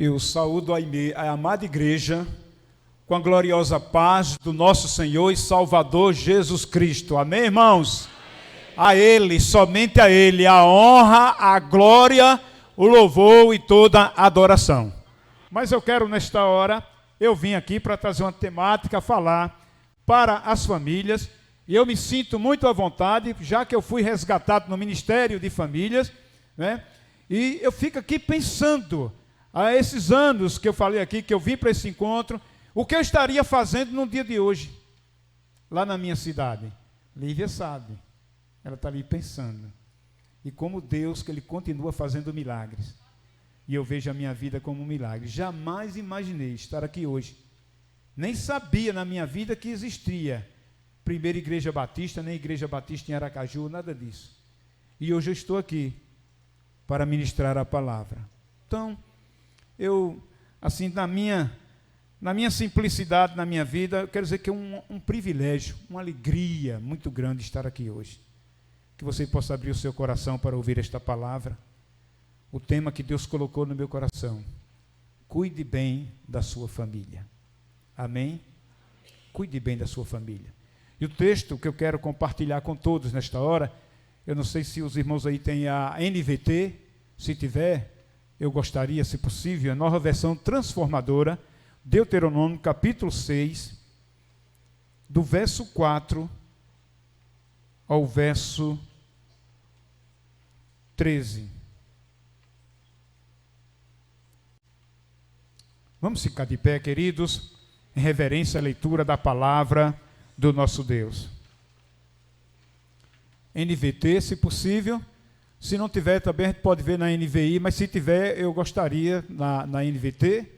Eu saúdo a amada igreja com a gloriosa paz do nosso Senhor e Salvador Jesus Cristo. Amém, irmãos? Amém. A Ele, somente a Ele, a honra, a glória, o louvor e toda a adoração. Mas eu quero, nesta hora, eu vim aqui para trazer uma temática, falar para as famílias. E eu me sinto muito à vontade, já que eu fui resgatado no Ministério de Famílias, né? E eu fico aqui pensando, há esses anos que eu falei aqui, que eu vim para esse encontro, o que eu estaria fazendo no dia de hoje, lá na minha cidade. Lívia sabe, ela está ali pensando. E como Deus, que Ele continua fazendo milagres. E eu vejo a minha vida como um milagre. Jamais imaginei estar aqui hoje. Nem sabia na minha vida que existia Primeira Igreja Batista, nem Igreja Batista em Aracaju, nada disso. E hoje eu estou aqui para ministrar a palavra. Então, eu, assim, na minha simplicidade, na minha vida, eu quero dizer que é um privilégio, uma alegria muito grande estar aqui hoje. Que você possa abrir o seu coração para ouvir esta palavra. O tema que Deus colocou no meu coração. Cuide bem da sua família. Amém? Cuide bem da sua família. E o texto que eu quero compartilhar com todos nesta hora, eu não sei se os irmãos aí têm a NVT, se tiver, eu gostaria, se possível, a nova versão transformadora, Deuteronômio capítulo 6, do verso 4 ao verso 13. Vamos ficar de pé, queridos, em reverência à leitura da palavra do nosso Deus. NVT, se possível. Se não tiver, também a gente pode ver na NVI, mas se tiver, eu gostaria na NVT.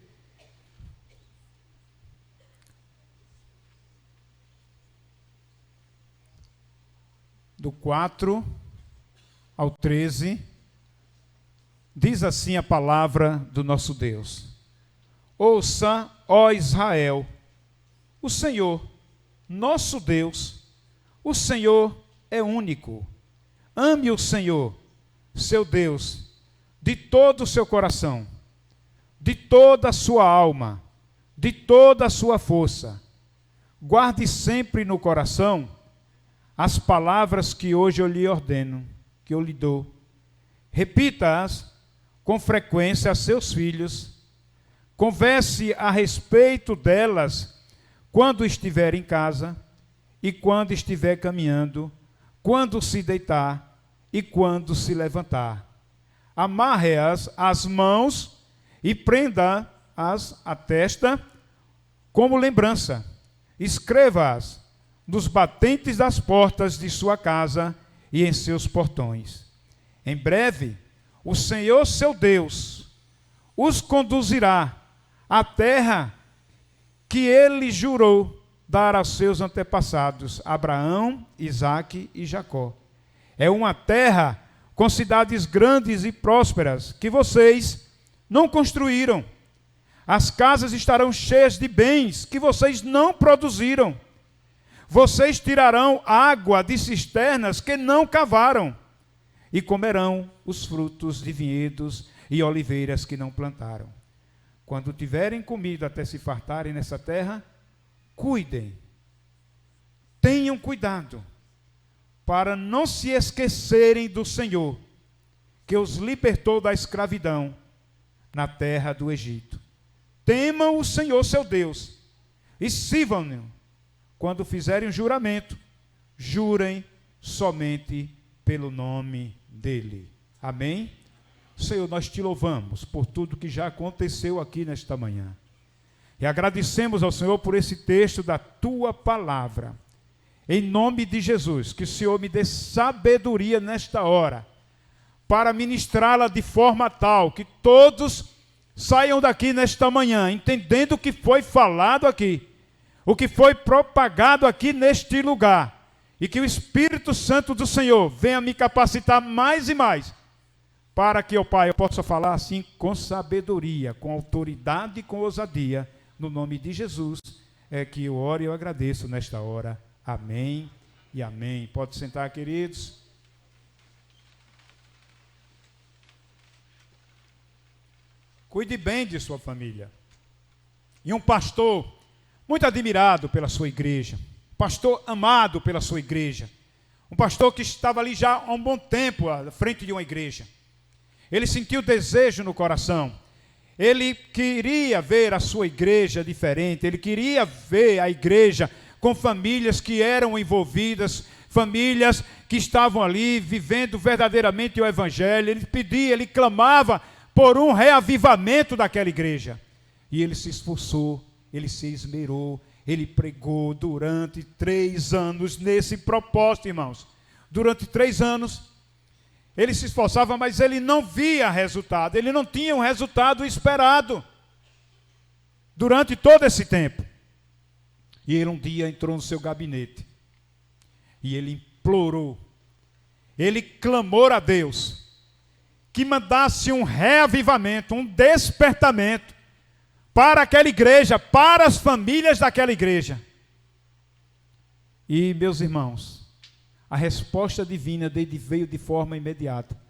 Do 4 ao 13, diz assim a palavra do nosso Deus. Ouça, ó Israel, o Senhor, nosso Deus, o Senhor é único. Ame o Senhor, seu Deus, de todo o seu coração, de toda a sua alma, de toda a sua força. Guarde sempre no coração as palavras que hoje eu lhe ordeno, que eu lhe dou. Repita-as com frequência a seus filhos. Converse a respeito delas quando estiver em casa e quando estiver caminhando, quando se deitar e quando se levantar. Amarre-as às mãos e prenda-as à testa como lembrança. Escreva-as nos batentes das portas de sua casa e em seus portões. Em breve, o Senhor seu Deus os conduzirá à terra que ele jurou dar aos seus antepassados, Abraão, Isaque e Jacó. É uma terra com cidades grandes e prósperas que vocês não construíram. As casas estarão cheias de bens que vocês não produziram. Vocês tirarão água de cisternas que não cavaram e comerão os frutos de vinhedos e oliveiras que não plantaram. Quando tiverem comida até se fartarem nessa terra, cuidem, tenham cuidado, para não se esquecerem do Senhor, que os libertou da escravidão na terra do Egito. Temam o Senhor seu Deus e sirvam-no. Quando fizerem um juramento, jurem somente pelo nome dele. Amém? Senhor, nós te louvamos por tudo que já aconteceu aqui nesta manhã. E agradecemos ao Senhor por esse texto da tua palavra. Em nome de Jesus, que o Senhor me dê sabedoria nesta hora, para ministrá-la de forma tal que todos saiam daqui nesta manhã, entendendo o que foi falado aqui, o que foi propagado aqui neste lugar, e que o Espírito Santo do Senhor venha me capacitar mais e mais, para que, ó Pai, eu possa falar assim com sabedoria, com autoridade e com ousadia, no nome de Jesus, é que eu oro e eu agradeço nesta hora. Amém e amém. Pode sentar, queridos. Cuide bem de sua família. E um pastor muito admirado pela sua igreja, pastor amado pela sua igreja, um pastor que estava ali já há um bom tempo à frente de uma igreja. Ele sentiu desejo no coração. Ele queria ver a sua igreja diferente, ele queria ver a igreja com famílias que eram envolvidas, famílias que estavam ali vivendo verdadeiramente o evangelho. Ele pedia, ele clamava por um reavivamento daquela igreja. E ele se esforçou, ele se esmerou, ele pregou durante 3 anos nesse propósito, irmãos. Durante 3 anos, ele se esforçava, mas ele não via resultado, ele não tinha um resultado esperado durante todo esse tempo. E ele um dia entrou no seu gabinete e ele implorou, ele clamou a Deus que mandasse um reavivamento, um despertamento para aquela igreja, para as famílias daquela igreja. E, meus irmãos, a resposta divina dele veio de forma imediata,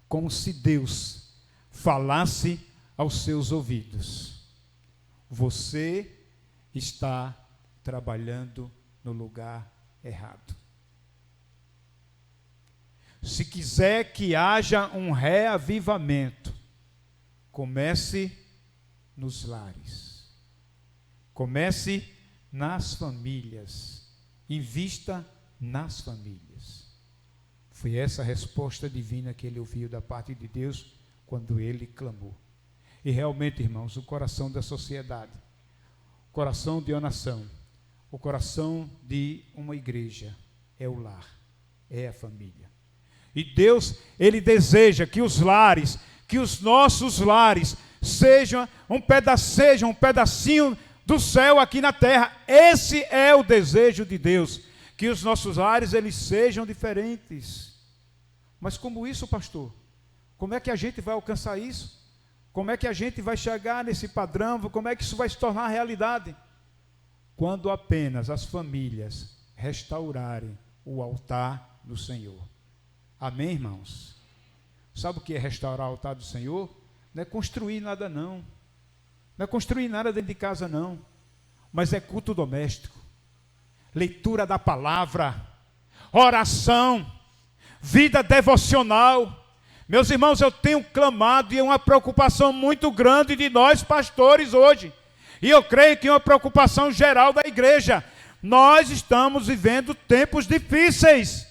como se Deus falasse aos seus ouvidos: você está trabalhando no lugar errado. Se quiser que haja um reavivamento, comece nos lares, comece nas famílias, invista nas famílias. Foi essa a resposta divina que ele ouviu da parte de Deus quando ele clamou. E realmente, irmãos, o coração da sociedade, o coração de uma nação, o coração de uma igreja é o lar, é a família. E Deus, ele deseja que os lares, que os nossos lares sejam um pedacinho do céu aqui na terra. Esse é o desejo de Deus, que os nossos lares eles sejam diferentes. Mas como isso, pastor? Como é que a gente vai alcançar isso? Como é que a gente vai chegar nesse padrão? Como é que isso vai se tornar realidade? Quando apenas as famílias restaurarem o altar do Senhor. Amém, irmãos? Sabe o que é restaurar o altar do Senhor? Não é construir nada, não. Não é construir nada dentro de casa, não. Mas é culto doméstico, leitura da palavra, oração, vida devocional. Meus irmãos, eu tenho clamado, e é uma preocupação muito grande de nós pastores hoje. E eu creio que é uma preocupação geral da igreja. Nós estamos vivendo tempos difíceis.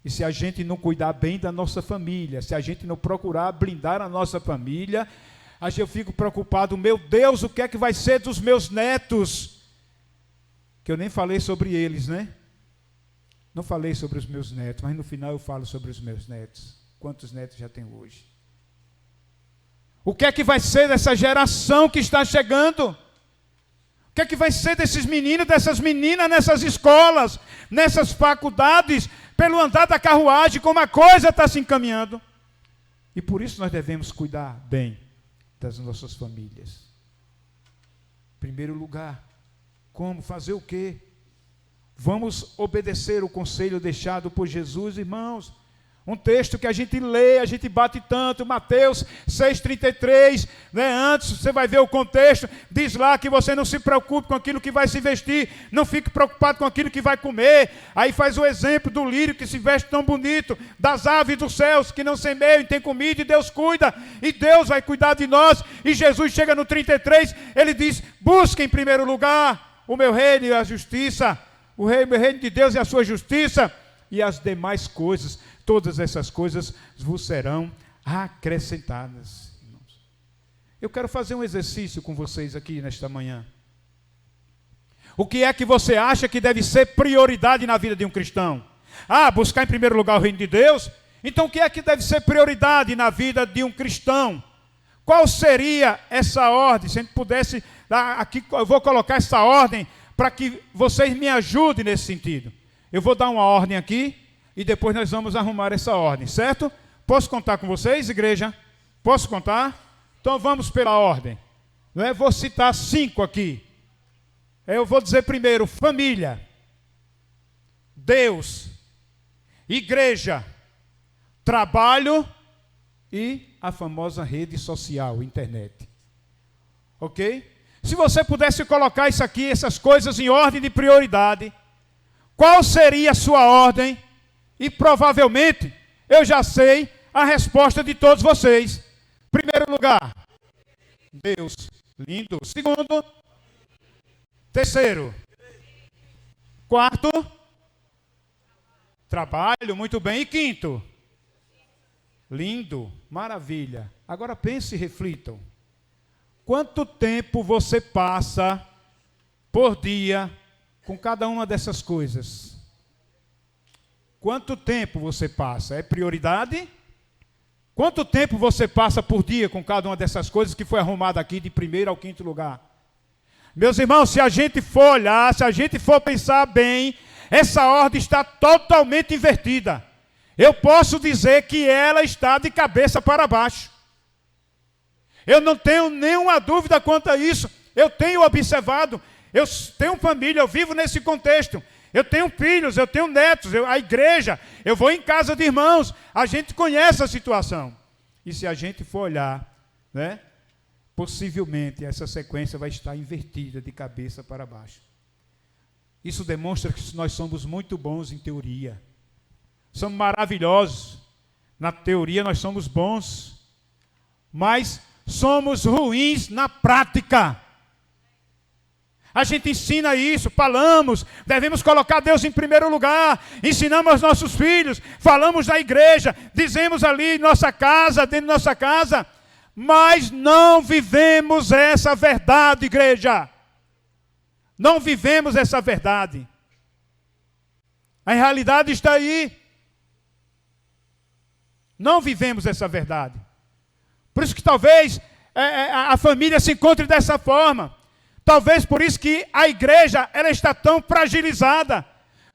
E se a gente não cuidar bem da nossa família, se a gente não procurar blindar a nossa família, eu fico preocupado, meu Deus, o que é que vai ser dos meus netos? Que eu nem falei sobre eles, né? Não falei sobre os meus netos, mas no final eu falo sobre os meus netos. Quantos netos já tenho hoje? O que é que vai ser dessa geração que está chegando? O que é que vai ser desses meninos, dessas meninas nessas escolas, nessas faculdades, pelo andar da carruagem, como a coisa está se encaminhando? E por isso nós devemos cuidar bem das nossas famílias. Em primeiro lugar, como? Fazer o quê? Vamos obedecer o conselho deixado por Jesus, irmãos. Um texto que a gente lê, a gente bate tanto, Mateus 6,33, né? Antes você vai ver o contexto, diz lá que você não se preocupe com aquilo que vai se vestir, não fique preocupado com aquilo que vai comer. Aí faz o exemplo do lírio que se veste tão bonito, das aves dos céus que não semeiam e tem comida e Deus cuida, e Deus vai cuidar de nós. E Jesus chega no 33, ele diz: busque em primeiro lugar o meu reino e a justiça, o reino de Deus e a sua justiça, e as demais coisas, todas essas coisas vos serão acrescentadas. Irmãos, eu quero fazer um exercício com vocês aqui nesta manhã. O que é que você acha que deve ser prioridade na vida de um cristão? Buscar em primeiro lugar o reino de Deus? Então o que é que deve ser prioridade na vida de um cristão? Qual seria essa ordem? Se a gente pudesse, aqui eu vou colocar essa ordem para que vocês me ajudem nesse sentido. Eu vou dar uma ordem aqui e depois nós vamos arrumar essa ordem, certo? Posso contar com vocês, igreja? Posso contar? Então vamos pela ordem. Vou citar 5 aqui. Eu vou dizer primeiro: família, Deus, igreja, trabalho e a famosa rede social, internet. Ok? Se você pudesse colocar isso aqui, essas coisas em ordem de prioridade, qual seria a sua ordem? E provavelmente, eu já sei a resposta de todos vocês. Primeiro lugar, Deus. Lindo. Segundo. Terceiro. Quarto. Trabalho. Muito bem. E quinto. Lindo. Maravilha. Agora pense e reflitam. Quanto tempo você passa por dia com cada uma dessas coisas? Quanto tempo você passa? É prioridade? Quanto tempo você passa por dia com cada uma dessas coisas que foi arrumada aqui de primeiro ao quinto lugar? Meus irmãos, se a gente for olhar, se a gente for pensar bem, essa ordem está totalmente invertida. Eu posso dizer que ela está de cabeça para baixo. Eu não tenho nenhuma dúvida quanto a isso. Eu tenho observado, eu tenho família, eu vivo nesse contexto. Eu tenho filhos, eu tenho netos, a igreja, eu vou em casa de irmãos. A gente conhece a situação. E se a gente for olhar, né, possivelmente essa sequência vai estar invertida de cabeça para baixo. Isso demonstra que nós somos muito bons em teoria. Somos maravilhosos. Na teoria nós somos bons. Mas somos ruins na prática. A gente ensina isso, falamos, devemos colocar Deus em primeiro lugar, ensinamos aos nossos filhos, falamos da igreja, dizemos ali em nossa casa, dentro da nossa casa, mas não vivemos essa verdade, igreja. Não vivemos essa verdade. A realidade está aí. Não vivemos essa verdade. Por isso que talvez a família se encontre dessa forma. Talvez por isso que a igreja ela está tão fragilizada.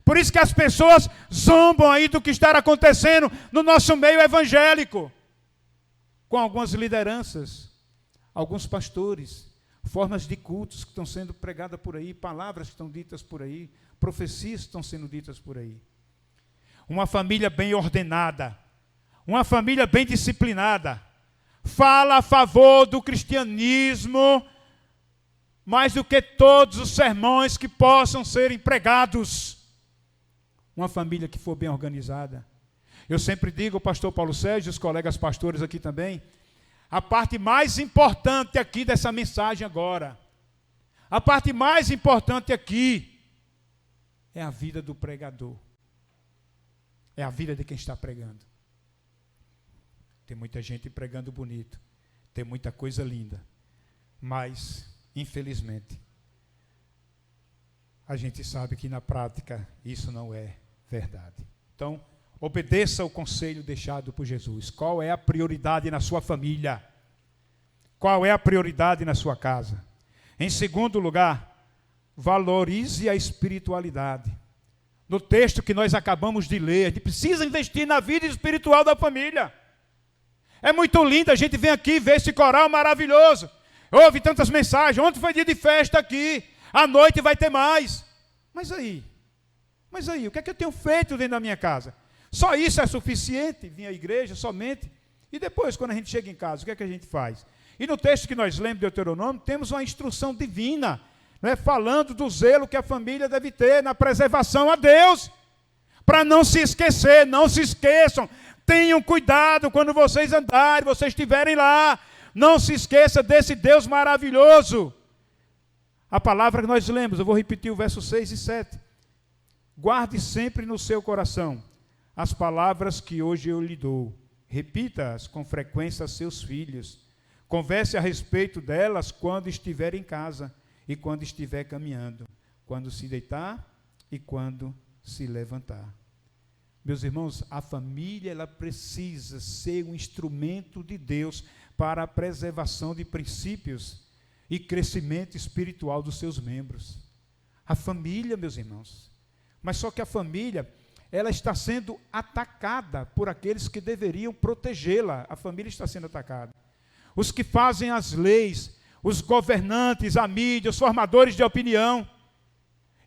Por isso que as pessoas zombam aí do que está acontecendo no nosso meio evangélico. Com algumas lideranças, alguns pastores, formas de cultos que estão sendo pregadas por aí, palavras que estão ditas por aí, profecias que estão sendo ditas por aí. Uma família bem ordenada, uma família bem disciplinada, fala a favor do cristianismo, mais do que todos os sermões que possam ser empregados. Uma família que for bem organizada. Eu sempre digo, o pastor Paulo Sérgio, os colegas pastores aqui também, a parte mais importante aqui dessa mensagem agora, a parte mais importante aqui, é a vida do pregador. É a vida de quem está pregando. Tem muita gente pregando bonito, tem muita coisa linda, mas infelizmente, a gente sabe que na prática isso não é verdade. Então, obedeça o conselho deixado por Jesus. Qual é a prioridade na sua família? Qual é a prioridade na sua casa? Em segundo lugar, valorize a espiritualidade. No texto que nós acabamos de ler, a gente precisa investir na vida espiritual da família. É muito lindo, a gente vem aqui ver esse coral maravilhoso. Houve tantas mensagens, ontem foi dia de festa aqui, à noite vai ter mais. Mas aí, o que é que eu tenho feito dentro da minha casa? Só isso é suficiente? Vir à igreja somente? E depois, quando a gente chega em casa, o que é que a gente faz? E no texto que nós lemos de Deuteronômio, temos uma instrução divina, né, falando do zelo que a família deve ter na preservação a Deus, para não se esquecer, não se esqueçam, tenham cuidado quando vocês andarem, vocês estiverem lá, não se esqueça desse Deus maravilhoso. A palavra que nós lemos, eu vou repetir o verso 6 e 7. Guarde sempre no seu coração as palavras que hoje eu lhe dou. Repita-as com frequência a seus filhos. Converse a respeito delas quando estiver em casa e quando estiver caminhando, quando se deitar e quando se levantar. Meus irmãos, a família ela precisa ser um instrumento de Deus para a preservação de princípios e crescimento espiritual dos seus membros. A família, meus irmãos. Mas só que a família, ela está sendo atacada por aqueles que deveriam protegê-la. A família está sendo atacada. Os que fazem as leis, os governantes, a mídia, os formadores de opinião.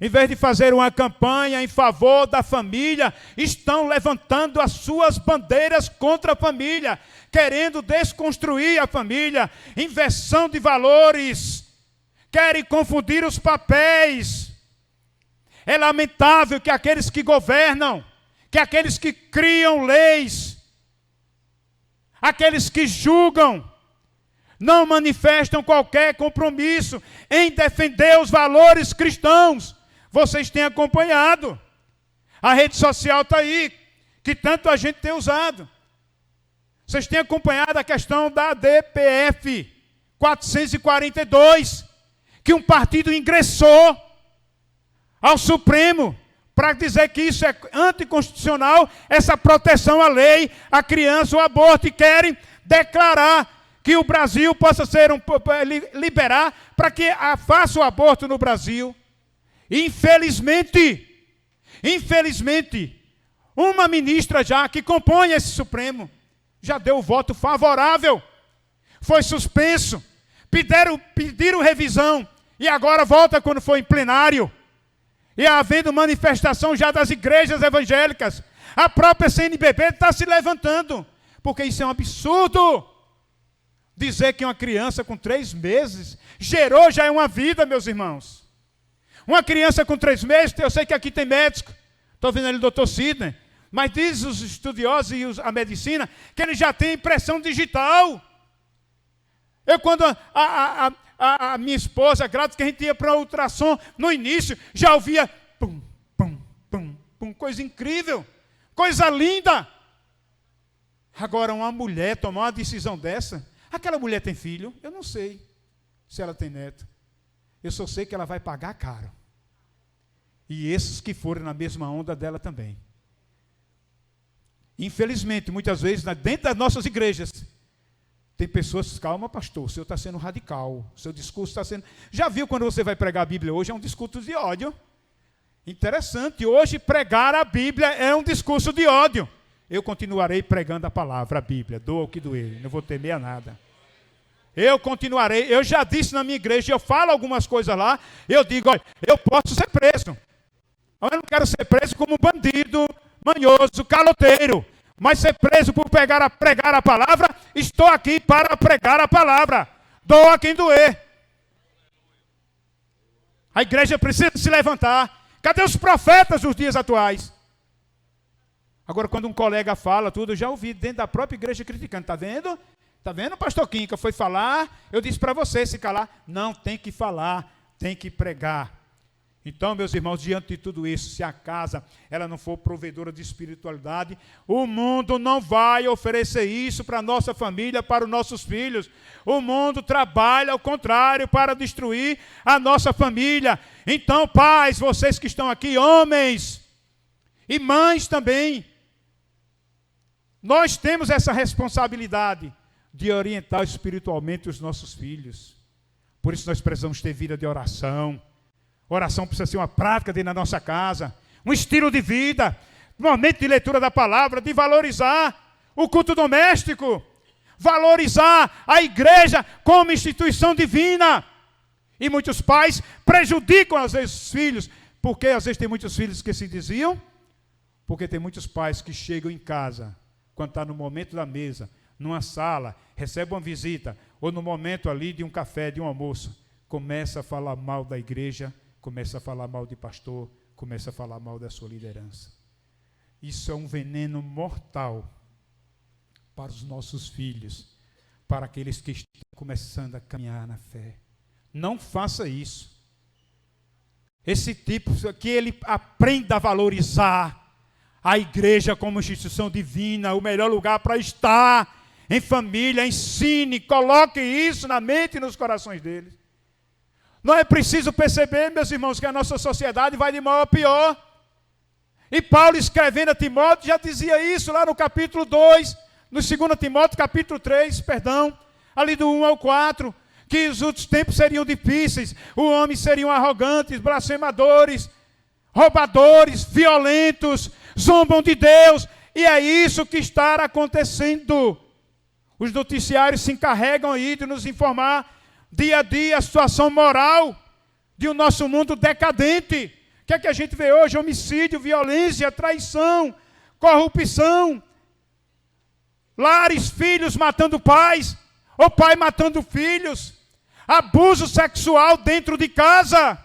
em vez de fazer uma campanha em favor da família, estão levantando as suas bandeiras contra a família, querendo desconstruir a família, inversão de valores, querem confundir os papéis. É lamentável que aqueles que governam, que aqueles que criam leis, aqueles que julgam, não manifestam qualquer compromisso em defender os valores cristãos. Vocês têm acompanhado. A rede social está aí, que tanto a gente tem usado. Vocês têm acompanhado a questão da DPF 442, que um partido ingressou ao Supremo para dizer que isso é anticonstitucional, essa proteção à lei, à criança, o aborto, e querem declarar que o Brasil possa ser liberar para que faça o aborto no Brasil. Infelizmente, uma ministra já que compõe esse Supremo já deu o voto favorável, foi suspenso, pediram revisão e agora volta quando foi em plenário. E havendo manifestação já das igrejas evangélicas, a própria CNBB está se levantando, porque isso é um absurdo. Dizer que uma criança com 3 meses gerou já é uma vida, meus irmãos. Uma criança com 3 meses, eu sei que aqui tem médico, estou vendo ali o doutor Sidney, mas diz os estudiosos e a medicina que ele já tem impressão digital. Eu, quando a minha esposa, grávida, que a gente ia para ultrassom, no início, já ouvia pum, pum, pum, pum, coisa incrível, coisa linda. Agora, uma mulher tomar uma decisão dessa, aquela mulher tem filho? Eu não sei se ela tem neto. Eu só sei que ela vai pagar caro. E esses que forem na mesma onda dela também. Infelizmente, muitas vezes, dentro das nossas igrejas, tem pessoas, calma pastor, o senhor está sendo radical, o seu discurso está sendo... Já viu quando você vai pregar a Bíblia hoje, é um discurso de ódio? Interessante, hoje pregar a Bíblia é um discurso de ódio. Eu continuarei pregando a palavra, a Bíblia, doa o que doer, não vou temer a nada. Eu continuarei, eu já disse na minha igreja, eu falo algumas coisas lá, eu digo, olha, eu posso ser preso. Eu não quero ser preso como bandido, manhoso, caloteiro, mas ser preso por pregar a palavra, estou aqui para pregar a palavra. Doa quem doer. A igreja precisa se levantar. Cadê os profetas dos dias atuais? Agora, quando um colega fala tudo, eu já ouvi dentro da própria igreja criticando. Está vendo? Está vendo, pastor Quinca? Foi falar, eu disse para você se calar. Não, tem que falar, tem que pregar. Então, meus irmãos, diante de tudo isso, se a casa ela não for provedora de espiritualidade, o mundo não vai oferecer isso para a nossa família, para os nossos filhos. O mundo trabalha ao contrário para destruir a nossa família. Então, pais, vocês que estão aqui, homens e mães também, nós temos essa responsabilidade de orientar espiritualmente os nossos filhos. Por isso nós precisamos ter vida de oração. Oração precisa ser uma prática dentro da nossa casa, um estilo de vida, um momento de leitura da palavra, de valorizar o culto doméstico, valorizar a igreja como instituição divina. E muitos pais prejudicam às vezes os filhos, porque às vezes tem muitos filhos que se desviam, porque tem muitos pais que chegam em casa, quando está no momento da mesa, numa sala, recebe uma visita, ou no momento ali de um café, de um almoço, começa a falar mal da igreja, começa a falar mal de pastor, começa a falar mal da sua liderança. Isso é um veneno mortal para os nossos filhos, para aqueles que estão começando a caminhar na fé. Não faça isso. Esse tipo, que ele aprenda a valorizar a igreja como instituição divina, o melhor lugar para estar, em família, ensine, coloque isso na mente e nos corações deles. Não é preciso perceber, meus irmãos, que a nossa sociedade vai de mal a pior. E Paulo, escrevendo a Timóteo, já dizia isso lá no capítulo 2, no 2 Timóteo, capítulo 3, perdão, ali do 1 ao 4, que os outros tempos seriam difíceis, os homens seriam arrogantes, blasfemadores, roubadores, violentos, zombam de Deus, e é isso que está acontecendo. Os noticiários se encarregam aí de nos informar dia a dia a situação moral de um nosso mundo decadente, que é que a gente vê hoje? Homicídio, violência, traição, corrupção. Lares, filhos matando pais, ou pai matando filhos. Abuso sexual dentro de casa.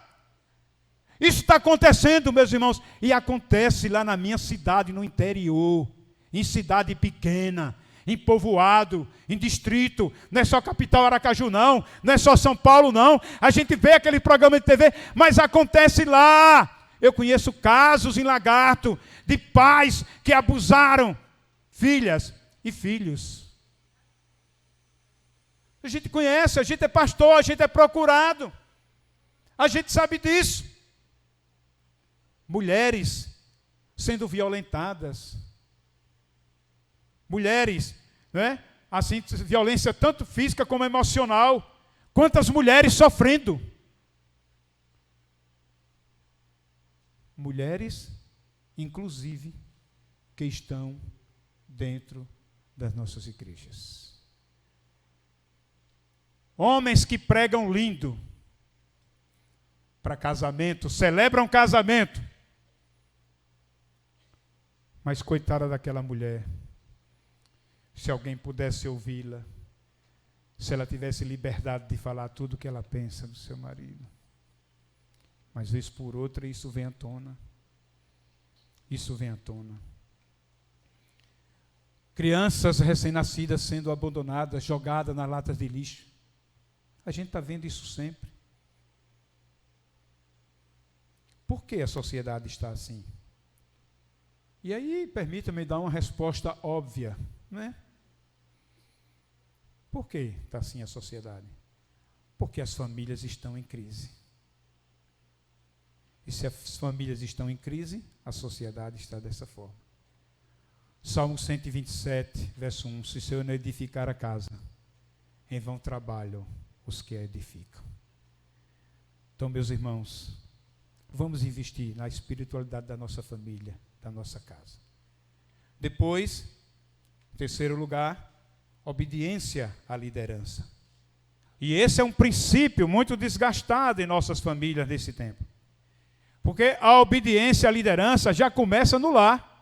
Isso está acontecendo, meus irmãos. E acontece lá na minha cidade, no interior. Em cidade pequena, em povoado, em distrito. Não é só capital Aracaju, não. Não é só São Paulo, não. A gente vê aquele programa de TV, mas acontece lá. Eu conheço casos em Lagarto de pais que abusaram filhas e filhos. A gente conhece, a gente é pastor, a gente é procurado. A gente sabe disso. Mulheres sendo violentadas. Mulheres, né? Assim, violência tanto física como emocional. Quantas mulheres sofrendo? Mulheres, inclusive, que estão dentro das nossas igrejas. Homens que pregam lindo para casamento, celebram casamento. Mas coitada daquela mulher, se alguém pudesse ouvi-la, se ela tivesse liberdade de falar tudo o que ela pensa do seu marido. Mas vez por outra isso vem à tona. Isso vem à tona. Crianças recém-nascidas sendo abandonadas, jogadas nas latas de lixo. A gente está vendo isso sempre. Por que a sociedade está assim? E aí, permita-me dar uma resposta óbvia, não é? Por que está assim a sociedade? Porque as famílias estão em crise. E se as famílias estão em crise, a sociedade está dessa forma. Salmo 127, verso 1. Se o Senhor não edificar a casa, em vão trabalham os que a edificam. Então, meus irmãos, vamos investir na espiritualidade da nossa família, da nossa casa. Depois, em terceiro lugar, obediência à liderança. E esse é um princípio muito desgastado em nossas famílias nesse tempo. Porque a obediência à liderança já começa no lar.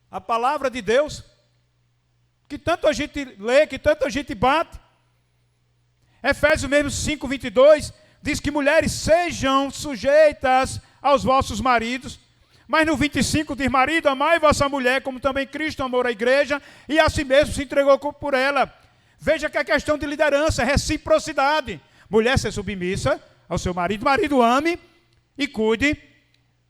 A palavra de Deus, que tanto a gente lê, que tanto a gente bate. Efésios mesmo 5:22 diz que mulheres sejam sujeitas aos vossos maridos. Mas no 25 diz: marido, amai vossa mulher, como também Cristo amou a igreja, e a si mesmo se entregou por ela. Veja que a questão de liderança é reciprocidade. Mulher ser submissa ao seu marido, marido ame e cuide,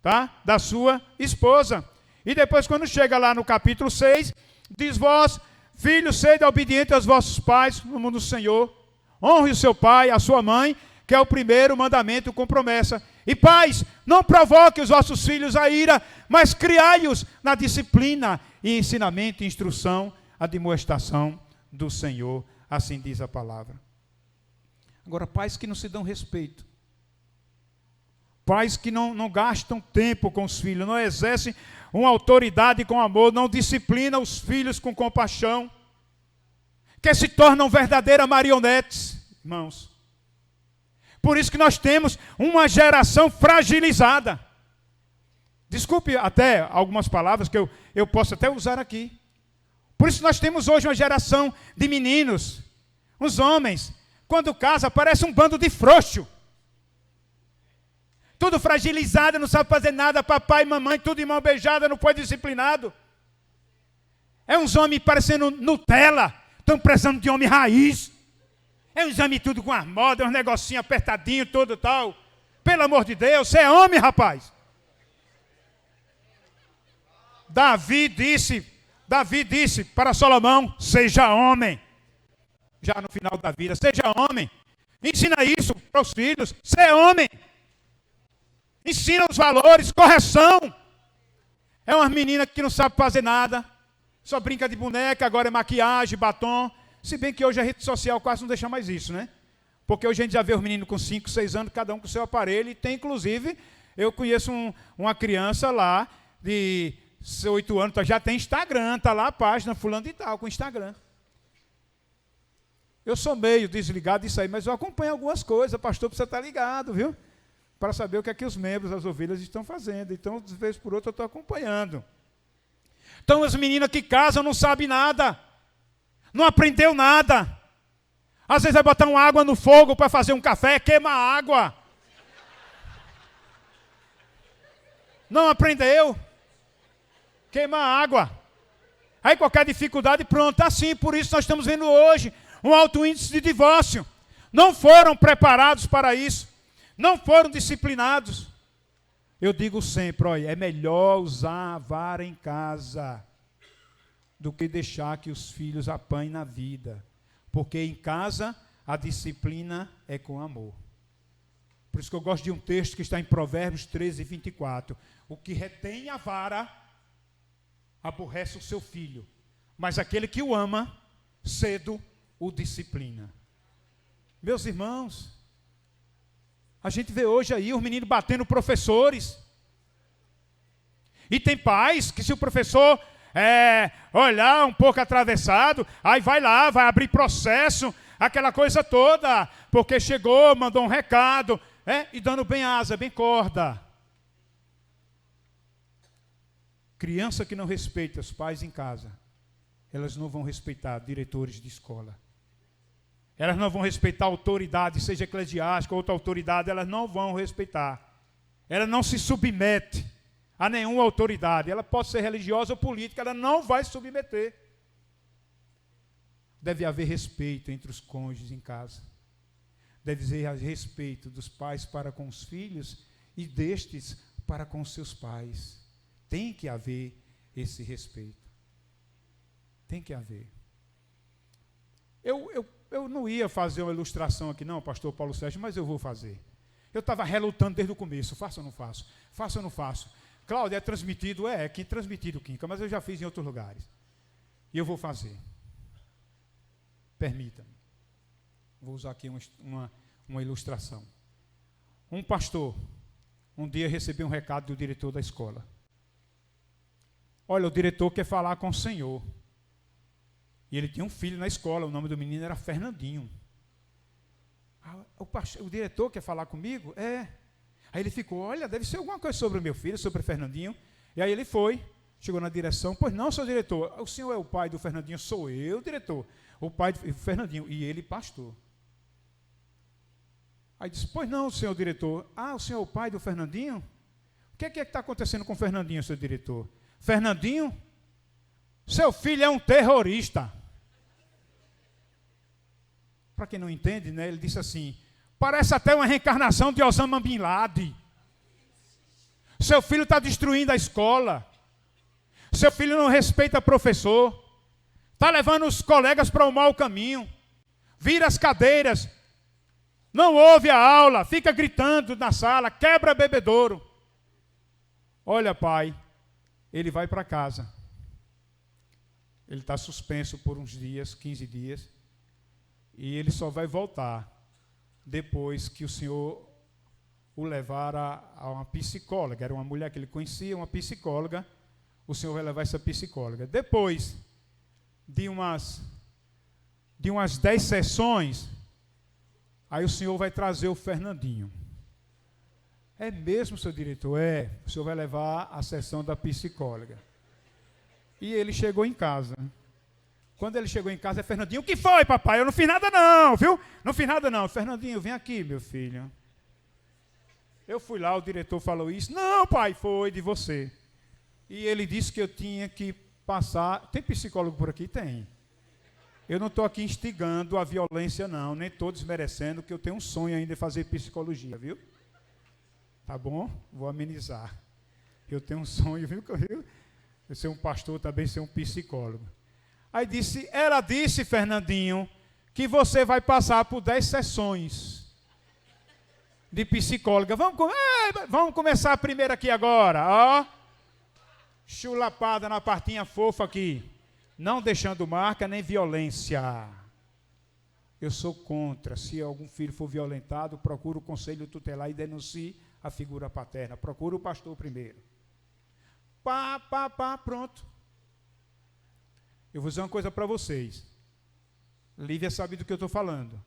tá, da sua esposa. E depois, quando chega lá no capítulo 6, diz: vós, filhos, sede obedientes aos vossos pais no mundo do Senhor. Honre o seu pai, a sua mãe, que é o primeiro mandamento com promessa. E pais, não provoque os vossos filhos a ira, mas criai-os na disciplina e ensinamento e instrução, a demonstração do Senhor. Assim diz a palavra. Agora, pais que não se dão respeito. Pais que não gastam tempo com os filhos, não exercem uma autoridade com amor, não disciplinam os filhos com compaixão, que se tornam verdadeiras marionetes, irmãos. Por isso que nós temos uma geração fragilizada. Desculpe até algumas palavras que eu posso até usar aqui. Por isso nós temos hoje uma geração de meninos, uns homens, quando casa parece um bando de frouxo. Tudo fragilizado, não sabe fazer nada, papai e mamãe, tudo de mão beijada, não foi disciplinado. É uns homens parecendo Nutella, estão precisando de homem raiz. É uns homens tudo com as modas, uns negocinhos apertadinhos, tudo tal. Pelo amor de Deus, você é homem, rapaz. Davi disse para Salomão: seja homem. Já no final da vida, seja homem. Ensina isso para os filhos, ser homem. Ensina os valores, correção. É umas meninas que não sabem fazer nada, só brinca de boneca, agora é maquiagem, batom. Se bem que hoje a rede social quase não deixa mais isso, né? Porque hoje a gente já vê os meninos com 5, 6 anos, cada um com o seu aparelho. E tem, inclusive, eu conheço uma criança lá de 8 anos, já tem Instagram, está lá a página fulano de tal, com Instagram. Eu sou meio desligado disso aí, mas eu acompanho algumas coisas. O pastor precisa estar ligado, viu? Para saber o que é que os membros, as ovelhas estão fazendo. Então, de vez por outra, eu estou acompanhando. Então, as meninas que casam não sabem nada. Não aprendeu nada. Às vezes vai botar uma água no fogo para fazer um café, queima a água. Não aprendeu. Queima a água. Aí qualquer dificuldade, pronto. Assim, por isso nós estamos vendo hoje um alto índice de divórcio. Não foram preparados para isso. Não foram disciplinados. Eu digo sempre, olha, é melhor usar a vara em casa do que deixar que os filhos apanhem na vida. Porque em casa a disciplina é com amor. Por isso que eu gosto de um texto que está em Provérbios 13, 24. O que retém a vara aborrece o seu filho, mas aquele que o ama, cedo o disciplina. Meus irmãos, a gente vê hoje aí os meninos batendo professores. E tem pais que se o professor olhar um pouco atravessado, aí vai lá, vai abrir processo, aquela coisa toda, porque chegou, mandou um recado, e dando bem asa, bem corda. Criança que não respeita os pais em casa, elas não vão respeitar diretores de escola. Elas não vão respeitar a autoridade, seja eclesiástica ou outra autoridade, elas não vão respeitar. Ela não se submete a nenhuma autoridade. Ela pode ser religiosa ou política, ela não vai se submeter. Deve haver respeito entre os cônjuges em casa. Deve haver respeito dos pais para com os filhos e destes para com os seus pais. Tem que haver esse respeito. Tem que haver. Eu não ia fazer uma ilustração aqui não, pastor Paulo Sérgio, mas eu vou fazer. Eu estava relutando desde o começo, faço ou não faço? Faço ou não faço? Cláudia, é transmitido? Que transmitido, Quinca, mas eu já fiz em outros lugares. E eu vou fazer. Permita-me. Vou usar aqui uma ilustração. Um pastor, um dia recebeu um recado do diretor da escola. Olha, o diretor quer falar com o senhor. E ele tinha um filho na escola, o nome do menino era Fernandinho. O diretor quer falar comigo? Aí ele ficou, olha, deve ser alguma coisa sobre o meu filho, sobre o Fernandinho. E aí ele foi, chegou na direção, pois não, seu diretor, o senhor é o pai do Fernandinho? Sou eu, diretor, o pai do Fernandinho, e ele pastor. Aí disse, pois não, senhor diretor, o senhor é o pai do Fernandinho? O que é que está acontecendo com o Fernandinho, seu diretor? Fernandinho, seu filho é um terrorista. Para quem não entende, né, ele disse assim, parece até uma reencarnação de Osama Bin Laden. Seu filho está destruindo a escola. Seu filho não respeita professor. Está levando os colegas para o mau caminho. Vira as cadeiras. Não ouve a aula. Fica gritando na sala. Quebra bebedouro. Olha, pai, ele vai para casa. Ele está suspenso por uns dias, 15 dias. E ele só vai voltar depois que o senhor o levar a uma psicóloga. Era uma mulher que ele conhecia, uma psicóloga. O senhor vai levar essa psicóloga. Depois de umas 10 sessões, aí o senhor vai trazer o Fernandinho. É mesmo, seu diretor? O senhor vai levar a sessão da psicóloga. E ele chegou em casa. Quando ele chegou em casa, Fernandinho, o que foi, papai? Eu não fiz nada não, viu? Não fiz nada não. Fernandinho, vem aqui, meu filho. Eu fui lá, o diretor falou isso. Não, pai, foi de você. E ele disse que eu tinha que passar... Tem psicólogo por aqui? Tem. Eu não estou aqui instigando a violência, não. Nem estou desmerecendo, que eu tenho um sonho ainda de fazer psicologia, viu? Tá bom? Vou amenizar. Eu tenho um sonho, viu? Eu ser um pastor, também ser um psicólogo. Aí ela disse, Fernandinho, que você vai passar por 10 sessões de psicóloga. Vamos começar a primeira aqui agora, ó. Chulapada na partinha fofa aqui. Não deixando marca nem violência. Eu sou contra. Se algum filho for violentado, procure o conselho tutelar e denuncie a figura paterna. Procure o pastor primeiro. Pronto. Eu vou dizer uma coisa para vocês. Lívia sabe do que eu estou falando.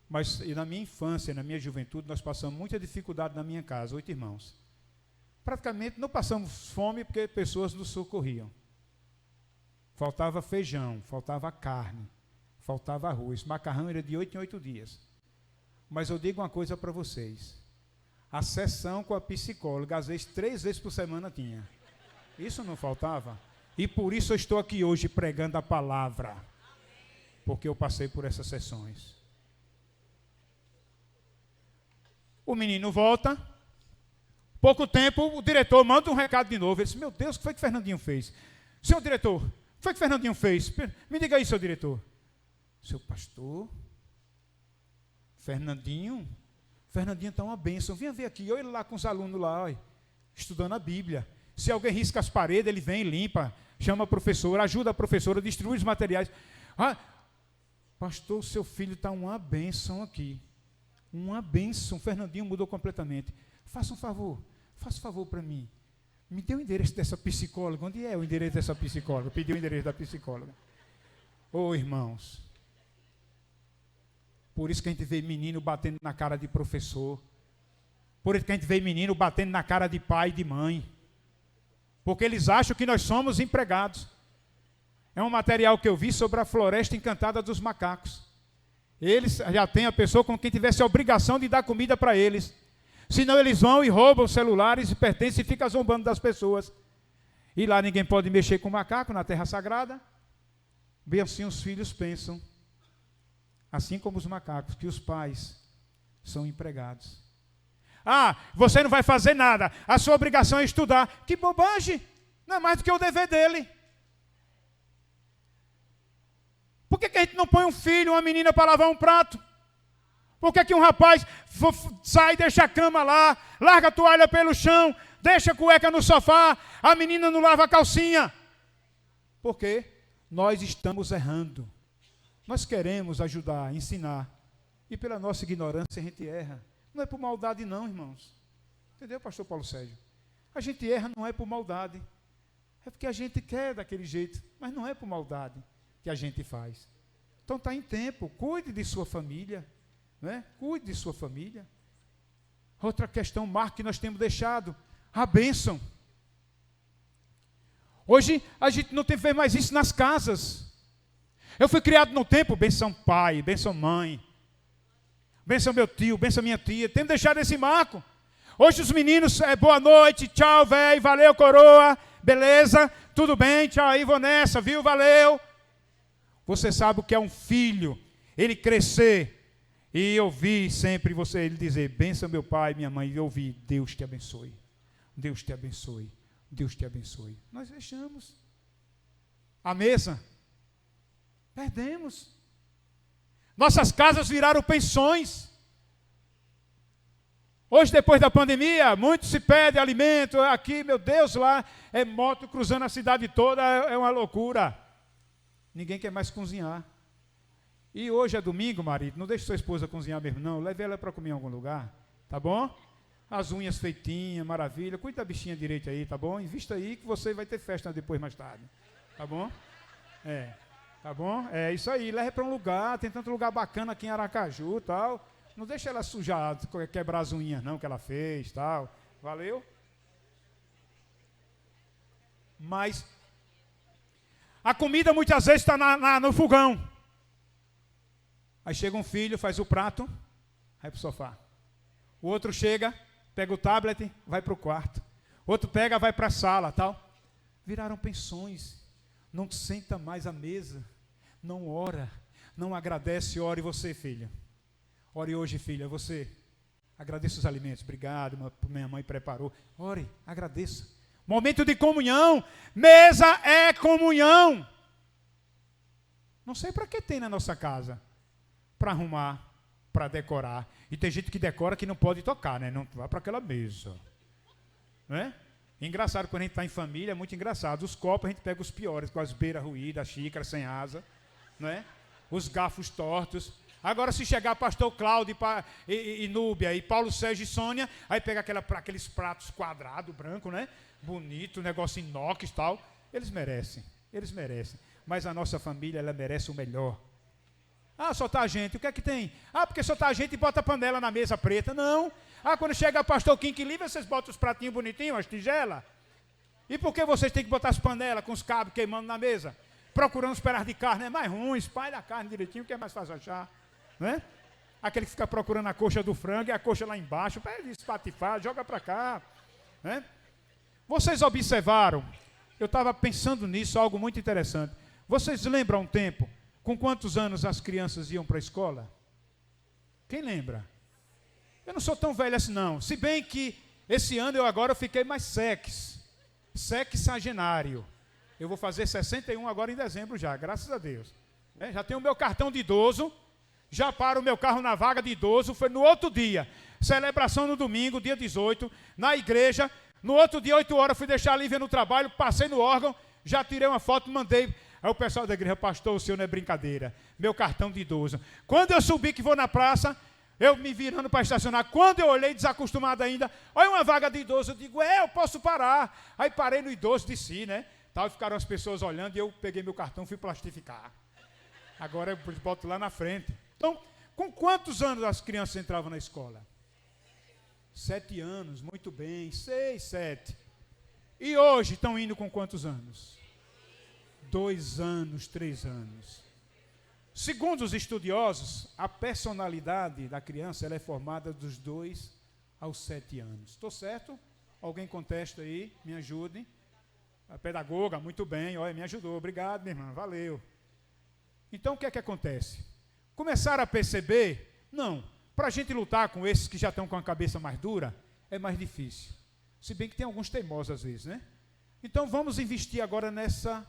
Mas e na minha infância, na minha juventude, nós passamos muita dificuldade na minha casa, 8 irmãos. Praticamente não passamos fome porque pessoas nos socorriam. Faltava feijão, faltava carne, faltava arroz. Macarrão era de 8 em 8 dias. Mas eu digo uma coisa para vocês. A sessão com a psicóloga, às vezes 3 vezes por semana tinha. Isso não faltava. E por isso eu estou aqui hoje pregando a palavra. Porque eu passei por essas sessões. O menino volta. Pouco tempo, o diretor manda um recado de novo. Ele disse, meu Deus, o que foi que Fernandinho fez? Senhor diretor, o que foi que Fernandinho fez? Me diga aí, seu diretor. Seu pastor, Fernandinho está uma bênção. Venha ver aqui, olha ele lá com os alunos lá, olha, estudando a Bíblia. Se alguém risca as paredes, ele vem e limpa, chama a professora, ajuda a professora, distribui os materiais. Ah, pastor, seu filho está uma bênção aqui. Uma bênção. Fernandinho mudou completamente. Faça um favor para mim. Me dê o endereço dessa psicóloga. Onde é o endereço dessa psicóloga? Pediu o endereço da psicóloga. Ô, irmãos, por isso que a gente vê menino batendo na cara de professor. Por isso que a gente vê menino batendo na cara de pai e de mãe. Porque eles acham que nós somos empregados. É um material que eu vi sobre a floresta encantada dos macacos. Eles já têm a pessoa como quem tivesse a obrigação de dar comida para eles. Senão eles vão e roubam celulares e pertences e ficam zombando das pessoas. E lá ninguém pode mexer com o macaco na terra sagrada. Bem assim os filhos pensam. Assim como os macacos, que os pais são empregados. Ah, você não vai fazer nada. A sua obrigação é estudar. Que bobagem. Não é mais do que o dever dele. Por que a gente não põe um filho, uma menina para lavar um prato? Por que um rapaz sai, deixa a cama lá, larga a toalha pelo chão, deixa a cueca no sofá, a menina não lava a calcinha? Por quê? Nós estamos errando. Nós queremos ajudar, ensinar. E pela nossa ignorância a gente erra. Não é por maldade não, irmãos. Entendeu, pastor Paulo Sérgio? A gente erra não é por maldade. É porque a gente quer daquele jeito. Mas não é por maldade que a gente faz. Então está em tempo. Cuide de sua família. Né? Cuide de sua família. Outra questão, Marco, que nós temos deixado. A bênção. Hoje a gente não tem que ver mais isso nas casas. Eu fui criado no tempo, benção pai, benção mãe. Benção meu tio, benção minha tia. Temos deixado esse marco. Hoje os meninos, boa noite, tchau, velho, valeu, coroa, beleza, tudo bem, tchau aí, vou nessa, viu, valeu. Você sabe o que é um filho, ele crescer e ouvir sempre ele dizer, benção meu pai, minha mãe, e ouvir, Deus te abençoe, Deus te abençoe, Deus te abençoe. Nós deixamos. A mesa, perdemos. Nossas casas viraram pensões. Hoje, depois da pandemia, muito se pede alimento. Aqui, meu Deus, lá é moto cruzando a cidade toda, é uma loucura. Ninguém quer mais cozinhar. E hoje é domingo, marido, não deixe sua esposa cozinhar mesmo, não. Leve ela para comer em algum lugar, tá bom? As unhas feitinhas, maravilha. Cuide da bichinha direita aí, tá bom? Invista aí que você vai ter festa depois, mais tarde. Tá bom? É. Tá bom? É isso aí, leve para um lugar, tem tanto lugar bacana aqui em Aracaju e tal. Não deixa ela sujar, quebrar as unhas não que ela fez tal. Valeu? Mas a comida muitas vezes está no fogão. Aí chega um filho, faz o prato, vai para o sofá. O outro chega, pega o tablet, vai para o quarto. O outro pega, vai para a sala tal. Viraram pensões. Não senta mais à mesa, não ora, não agradece, ore você, filha. Ore hoje, filha, você. Agradeça os alimentos, obrigado, minha mãe preparou. Ore, agradeça. Momento de comunhão, mesa é comunhão. Não sei para que tem na nossa casa. Para arrumar, para decorar. E tem gente que decora que não pode tocar, né? Não vai para aquela mesa. Não é? Engraçado, quando a gente está em família, é muito engraçado. Os copos a gente pega os piores, com as beiras ruídas, a xícara sem asa, não é? Os garfos tortos. Agora, se chegar pastor Cláudio e Núbia, e Paulo Sérgio e Sônia, aí pega aqueles pratos quadrados, branco, né? Bonito, negócio inox e tal. Eles merecem. Mas a nossa família, ela merece o melhor. Ah, só está a gente. O que é que tem? Ah, porque só está a gente e bota a panela na mesa preta. Não. Ah, quando chega o pastor Kim que livre, vocês botam os pratinhos bonitinhos, as tigelas. E por que vocês têm que botar as panelas com os cabos queimando na mesa? Procurando os pedaços de carne. É mais ruim, espalha a carne direitinho, que é mais fácil achar. Né? Aquele que fica procurando a coxa do frango e a coxa lá embaixo. Pega espatifar, joga para cá. Né? Vocês observaram, eu estava pensando nisso, algo muito interessante. Vocês lembram um tempo, com quantos anos as crianças iam para a escola? Quem lembra? Eu não sou tão velho assim não, se bem que esse ano eu fiquei mais sexagenário. Eu vou fazer 61 agora em dezembro já, graças a Deus. Já tenho o meu cartão de idoso, já paro o meu carro na vaga de idoso, foi no outro dia, celebração no domingo, dia 18, na igreja. No outro dia, 8 horas, fui deixar a Lívia no trabalho, passei no órgão, já tirei uma foto, mandei. Aí o pessoal da igreja, pastor, o senhor não é brincadeira, meu cartão de idoso. Quando eu subi que vou na praça, eu me virando para estacionar, quando eu olhei, desacostumado ainda, olha uma vaga de idoso, eu digo, eu posso parar. Aí parei no idoso, desci, né? Tal, e ficaram as pessoas olhando, e eu peguei meu cartão, fui plastificar. Agora eu boto lá na frente. Então, com quantos anos as crianças entravam na escola? 7 anos, muito bem, 6, 7. E hoje estão indo com quantos anos? 2 anos, 3 anos. Segundo os estudiosos, a personalidade da criança ela é formada dos 2 aos 7 anos. Estou certo? Alguém contesta aí? Me ajude. A pedagoga, muito bem, olha, me ajudou. Obrigado, minha irmã, valeu. Então, o que é que acontece? Começaram a perceber? Não. Para a gente lutar com esses que já estão com a cabeça mais dura, é mais difícil. Se bem que tem alguns teimosos às vezes, né? Então vamos investir agora nessa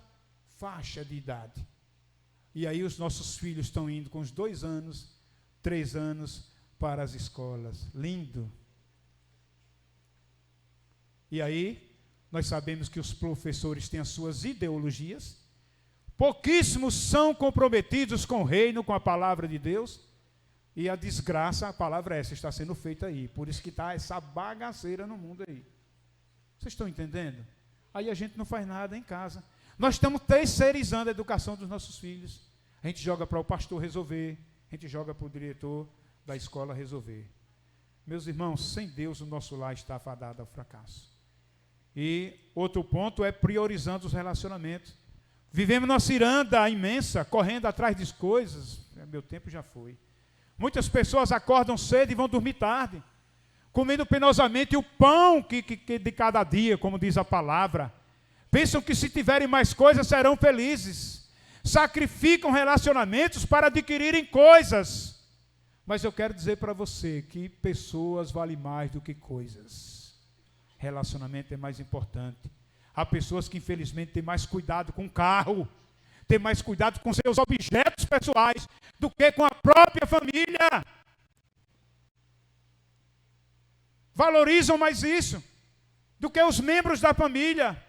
faixa de idade. E aí os nossos filhos estão indo com os 2 anos, 3 anos para as escolas. Lindo. E aí, nós sabemos que os professores têm as suas ideologias. Pouquíssimos são comprometidos com o reino, com a palavra de Deus. E a desgraça, a palavra essa, está sendo feita aí. Por isso que está essa bagaceira no mundo aí. Vocês estão entendendo? Aí a gente não faz nada em casa. Nós estamos terceirizando a educação dos nossos filhos. A gente joga para o pastor resolver. A gente joga para o diretor da escola resolver. Meus irmãos, sem Deus o nosso lar está fadado ao fracasso. E outro ponto é priorizando os relacionamentos. Vivemos numa ciranda imensa, correndo atrás de coisas. Meu tempo já foi. Muitas pessoas acordam cedo e vão dormir tarde, comendo penosamente o pão que de cada dia, como diz a palavra. Pensam que se tiverem mais coisas serão felizes. Sacrificam relacionamentos para adquirirem coisas. Mas eu quero dizer para você que pessoas valem mais do que coisas. Relacionamento é mais importante. Há pessoas que infelizmente têm mais cuidado com o carro, ter mais cuidado com seus objetos pessoais do que com a própria família. Valorizam mais isso do que os membros da família.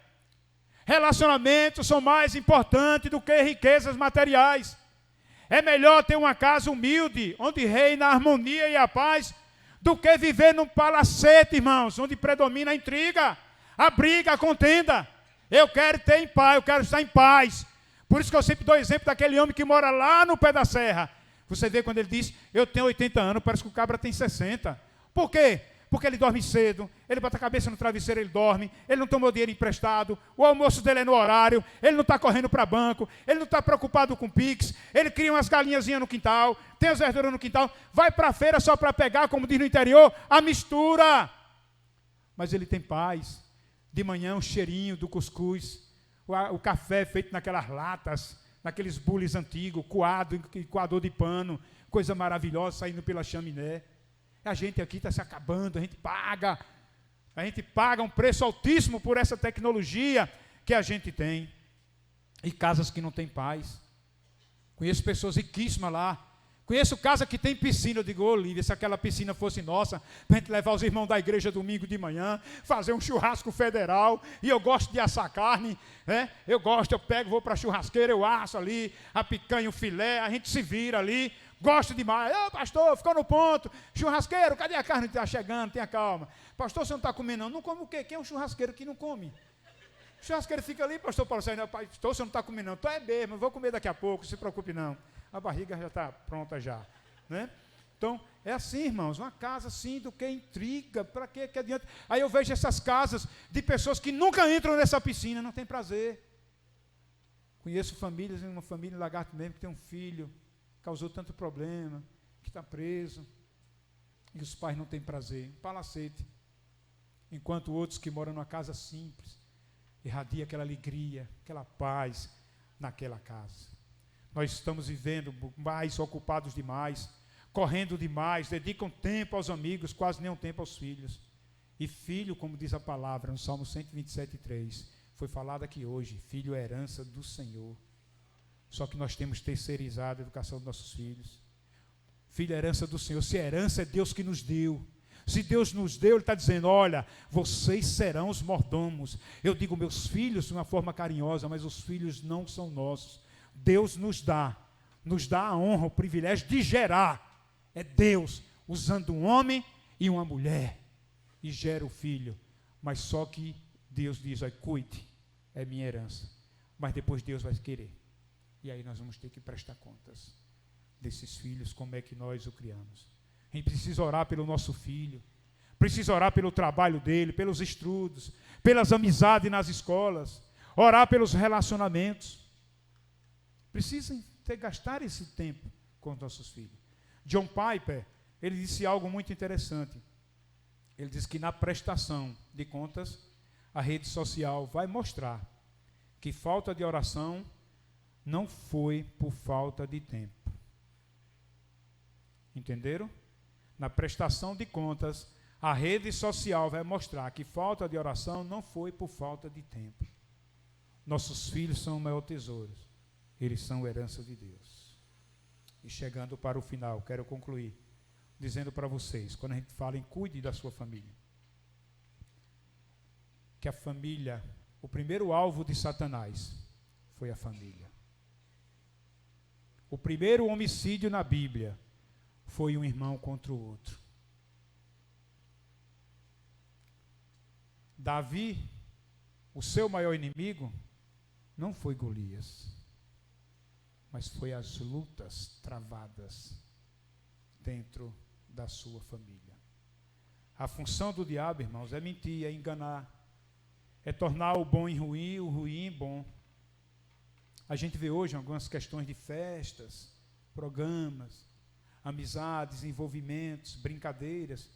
Relacionamentos são mais importantes do que riquezas materiais. É melhor ter uma casa humilde, onde reina a harmonia e a paz, do que viver num palacete, irmãos, onde predomina a intriga, a briga, a contenda. Eu quero ter em paz, eu quero estar em paz. Por isso que eu sempre dou exemplo daquele homem que mora lá no pé da serra. Você vê quando ele diz, eu tenho 80 anos, parece que o cabra tem 60. Por quê? Porque ele dorme cedo, ele bota a cabeça no travesseiro, ele dorme, ele não tomou dinheiro emprestado, o almoço dele é no horário, ele não está correndo para banco, ele não está preocupado com Pix, ele cria umas galinhazinhas no quintal, tem as verduras no quintal, vai para a feira só para pegar, como diz no interior, a mistura. Mas ele tem paz. De manhã, um cheirinho do cuscuz, o café feito naquelas latas, naqueles bules antigos, coador de pano, coisa maravilhosa saindo pela chaminé. A gente aqui está se acabando, a gente paga um preço altíssimo por essa tecnologia que a gente tem. E casas que não têm paz. Conheço pessoas riquíssimas lá. Conheço casa que tem piscina. Eu digo, Olívia, se aquela piscina fosse nossa, para a gente levar os irmãos da igreja domingo de manhã, fazer um churrasco federal, e eu gosto de assar carne, né? Eu pego, vou para a churrasqueira, eu asso ali, a picanha, o filé, a gente se vira ali, gosto demais. Ô, pastor, ficou no ponto, churrasqueiro, cadê a carne? Está chegando, tenha calma. Pastor, você não está comendo não? Não come o quê? Quem é um churrasqueiro que não come? O churrasqueiro fica ali, pastor Paulo, pastor, você não está comendo não? Tu é mesmo, vou comer daqui a pouco, não se preocupe não. a barriga já está pronta já, né? Então, é assim, irmãos, uma casa assim do que intriga, para que adianta? Aí eu vejo essas casas de pessoas que nunca entram nessa piscina, não tem prazer. Conheço famílias, uma família em Lagarto mesmo, que tem um filho, causou tanto problema, que está preso, e os pais não têm prazer, um palacete. Enquanto outros que moram numa casa simples, irradia aquela alegria, aquela paz naquela casa. Nós estamos vivendo mais ocupados demais, correndo demais, dedicam tempo aos amigos, quase nenhum tempo aos filhos. E filho, como diz a palavra no Salmo 127:3, foi falado aqui hoje, filho é herança do Senhor. Só que nós temos terceirizado a educação dos nossos filhos. Filho é herança do Senhor. Se a herança é Deus que nos deu, se Deus nos deu, Ele está dizendo, olha, vocês serão os mordomos. Eu digo meus filhos de uma forma carinhosa, mas os filhos não são nossos. Deus nos dá a honra, o privilégio de gerar. É Deus usando um homem e uma mulher e gera o filho. Mas só que Deus diz, olha, cuide, é minha herança. Mas depois Deus vai querer. E aí nós vamos ter que prestar contas desses filhos, como é que nós o criamos. A gente precisa orar pelo nosso filho, precisa orar pelo trabalho dele, pelos estudos, pelas amizades nas escolas, orar pelos relacionamentos. Precisam gastar esse tempo com os nossos filhos. John Piper, ele disse algo muito interessante. Ele disse que na prestação de contas, a rede social vai mostrar que falta de oração não foi por falta de tempo. Entenderam? Na prestação de contas, a rede social vai mostrar que falta de oração não foi por falta de tempo. Nossos filhos são o maior tesouro. Eles são herança de Deus. E chegando para o final, quero concluir dizendo para vocês, quando a gente fala em cuide da sua família, que a família, o primeiro alvo de Satanás foi a família. O primeiro homicídio na Bíblia foi um irmão contra o outro. Davi, o seu maior inimigo, não foi Golias, mas foi as lutas travadas dentro da sua família. A função do diabo, irmãos, é mentir, é enganar, é tornar o bom em ruim, o ruim em bom. A gente vê hoje algumas questões de festas, programas, amizades, envolvimentos, brincadeiras,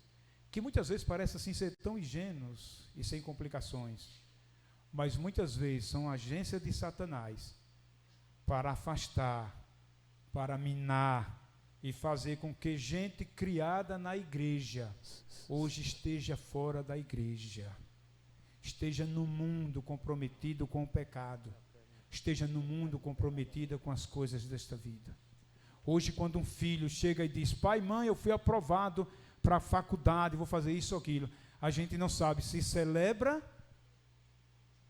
que muitas vezes parecem assim ser tão ingênuos e sem complicações, mas muitas vezes são agências de Satanás para afastar, para minar e fazer com que gente criada na igreja hoje esteja fora da igreja, esteja no mundo comprometido com o pecado, esteja no mundo comprometida com as coisas desta vida. Hoje, quando um filho chega e diz, pai, mãe, eu fui aprovado para a faculdade, vou fazer isso ou aquilo, a gente não sabe se celebra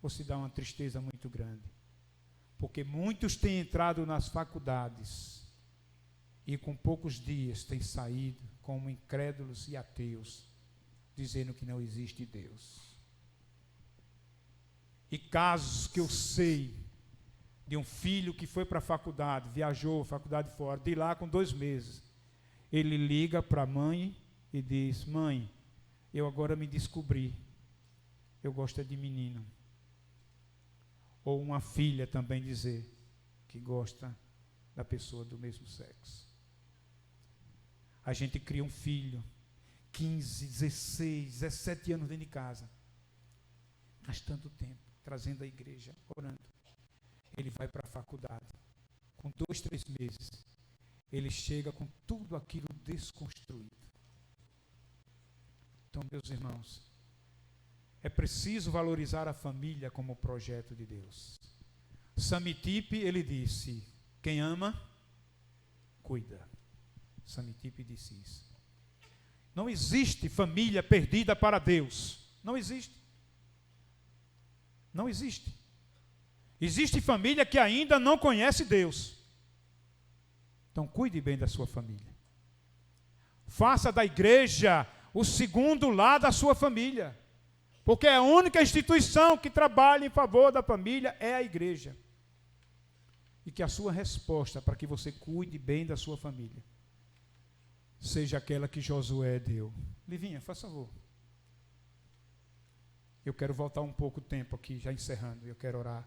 ou se dá uma tristeza muito grande. Porque muitos têm entrado nas faculdades e com poucos dias têm saído como incrédulos e ateus, dizendo que não existe Deus. E casos que eu sei de um filho que foi para a faculdade, viajou, faculdade fora, de lá com 2 meses, ele liga para a mãe e diz, mãe, eu agora me descobri, eu gosto de menino. Ou uma filha também dizer que gosta da pessoa do mesmo sexo. A gente cria um filho, 15, 16, 17 anos dentro de casa, gastando tempo, trazendo a igreja, orando. Ele vai para a faculdade, com 2, 3 meses, ele chega com tudo aquilo desconstruído. Então, meus irmãos, é preciso valorizar a família como projeto de Deus. Samitipe, ele disse, quem ama, cuida. Samitipe disse isso. Não existe família perdida para Deus. Não existe. Não existe. Existe família que ainda não conhece Deus. Então, cuide bem da sua família. Faça da igreja o segundo lar da sua família. Porque a única instituição que trabalha em favor da família é a igreja. e que a sua resposta para que você cuide bem da sua família seja aquela que Josué deu. Livinha, faz favor. Eu quero voltar um pouco o tempo aqui, já encerrando. Eu quero orar,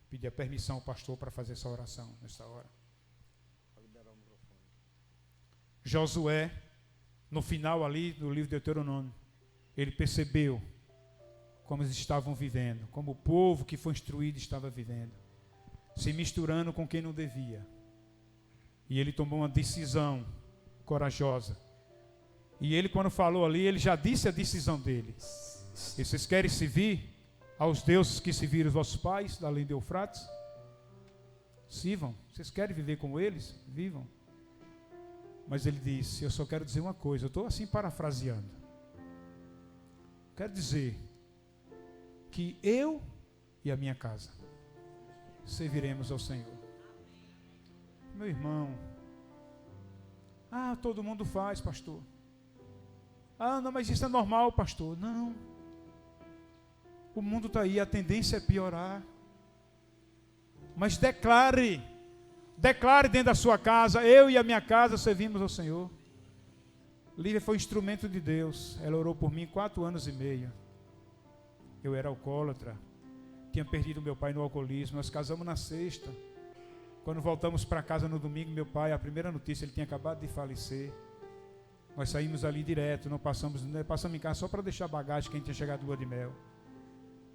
pedir a permissão ao pastor para fazer essa oração nesta hora. Josué, no final ali do livro de Deuteronômio, ele percebeu como eles estavam vivendo, como o povo que foi instruído estava vivendo, se misturando com quem não devia. E ele tomou uma decisão corajosa. E ele, quando falou ali, ele já disse a decisão dele. E vocês querem servir aos deuses que serviram os vossos pais, da além do Eufrates? Sirvam. Vocês querem viver como eles? Vivam. Mas ele disse, eu só quero dizer uma coisa, eu estou assim parafraseando. Quero dizer que eu e a minha casa serviremos ao Senhor. Meu irmão, todo mundo faz, pastor. Não, mas isso é normal, pastor. Não. O mundo está aí, a tendência é piorar. Mas declare dentro da sua casa, eu e a minha casa servimos ao Senhor. Lívia foi instrumento de Deus. Ela orou por mim 4 anos e meio. Eu era alcoólatra. Tinha perdido meu pai no alcoolismo. Nós casamos na sexta. Quando voltamos para casa no domingo, meu pai, a primeira notícia, ele tinha acabado de falecer. Nós saímos ali direto, não passamos em casa só para deixar bagagem, quem tinha chegado do lua de mel.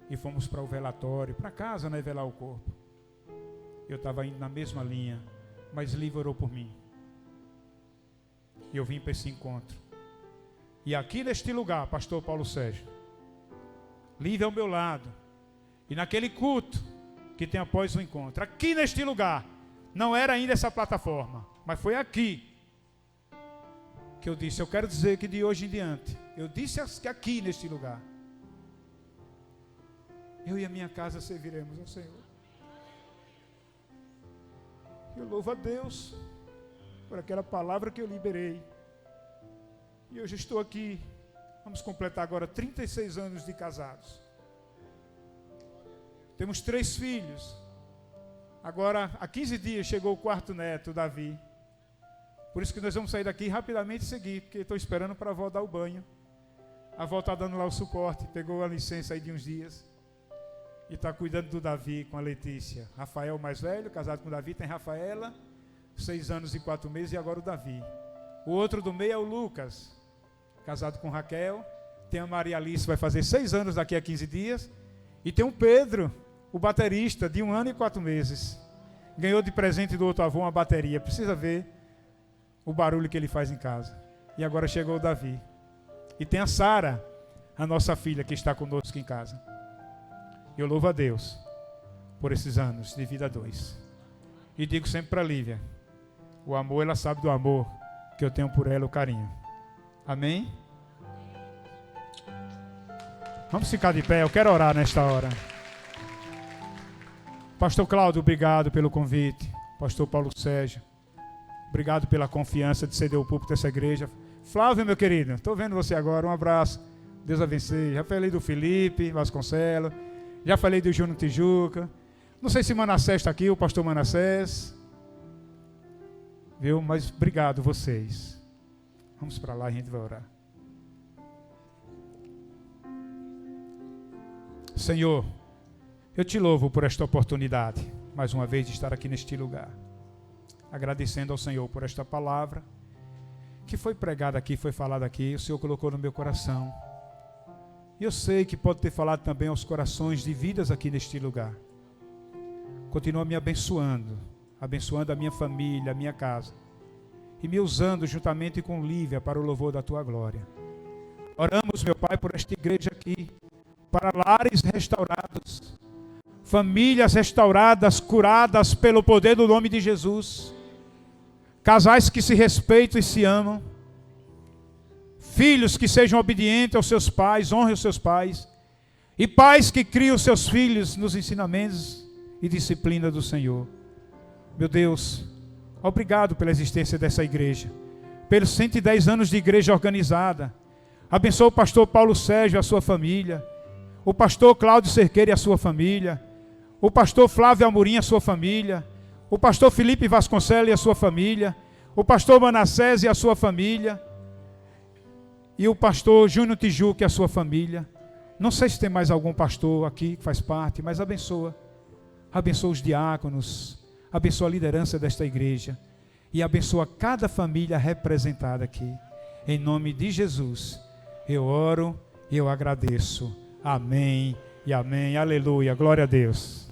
E fomos para o velatório, para casa, né, velar o corpo. Eu estava indo na mesma linha, mas Lívia orou por mim. E eu vim para esse encontro. E aqui neste lugar, pastor Paulo Sérgio, Lívia ao meu lado. E naquele culto que tem após o encontro, aqui neste lugar, não era ainda essa plataforma, mas foi aqui que eu disse, eu quero dizer que de hoje em diante, eu disse que aqui neste lugar, eu e a minha casa serviremos ao Senhor. Eu louvo a Deus por aquela palavra que eu liberei. E hoje estou aqui, vamos completar agora 36 anos de casados. Temos 3 filhos. Agora, há 15 dias chegou o 4º neto, Davi. Por isso que nós vamos sair daqui rapidamente e seguir, porque estou esperando para a avó dar o banho. A avó está dando lá o suporte, pegou a licença aí de uns dias. E está cuidando do Davi com a Letícia. Rafael, mais velho, casado com o Davi, tem Rafaela, 6 anos e 4 meses, e agora o Davi. O outro do meio é o Lucas, casado com Raquel. Tem a Maria Alice, vai fazer 6 anos daqui a 15 dias. E tem o Pedro, o baterista, de 1 ano e 4 meses. Ganhou de presente do outro avô uma bateria. Precisa ver o barulho que ele faz em casa. E agora chegou o Davi. E tem a Sara, a nossa filha, que está conosco em casa. Eu louvo a Deus por esses anos de vida 2. E digo sempre para a Lívia, o amor, ela sabe do amor que eu tenho por ela, o carinho. Amém? Vamos ficar de pé, eu quero orar nesta hora. Pastor Cláudio, obrigado pelo convite. Pastor Paulo Sérgio, obrigado pela confiança de ceder o púlpito dessa igreja. Flávio, meu querido, estou vendo você agora, um abraço. Deus abençoe. Já falei do Felipe Vasconcelos, já falei do Júnior Tijuca. Não sei se Manassés está aqui, o pastor Manassés. Viu? Mas obrigado vocês. Vamos para lá, a gente vai orar. Senhor, eu te louvo por esta oportunidade, mais uma vez, de estar aqui neste lugar. Agradecendo ao Senhor por esta palavra que foi pregada aqui, foi falada aqui, o Senhor colocou no meu coração. E eu sei que pode ter falado também aos corações de vidas aqui neste lugar. Continua me abençoando, abençoando a minha família, a minha casa. E me usando juntamente com Lívia para o louvor da tua glória. Oramos, meu Pai, por esta igreja aqui, para lares restaurados, famílias restauradas, curadas pelo poder do nome de Jesus, casais que se respeitam e se amam, filhos que sejam obedientes aos seus pais, honrem os seus pais, e pais que criam os seus filhos nos ensinamentos e disciplina do Senhor. Meu Deus, obrigado pela existência dessa igreja, pelos 110 anos de igreja organizada. Abençoa o pastor Paulo Sérgio e a sua família, o pastor Cláudio Cerqueira e a sua família, o pastor Flávio Amorim e a sua família, o pastor Felipe Vasconcelos e a sua família, o pastor Manassés e a sua família, e o pastor Júnior Tijuca e a sua família. Não sei se tem mais algum pastor aqui que faz parte, mas abençoa. Abençoa os diáconos, abençoa a liderança desta igreja e abençoa cada família representada aqui. Em nome de Jesus, eu oro e eu agradeço. Amém e amém. Aleluia. Glória a Deus.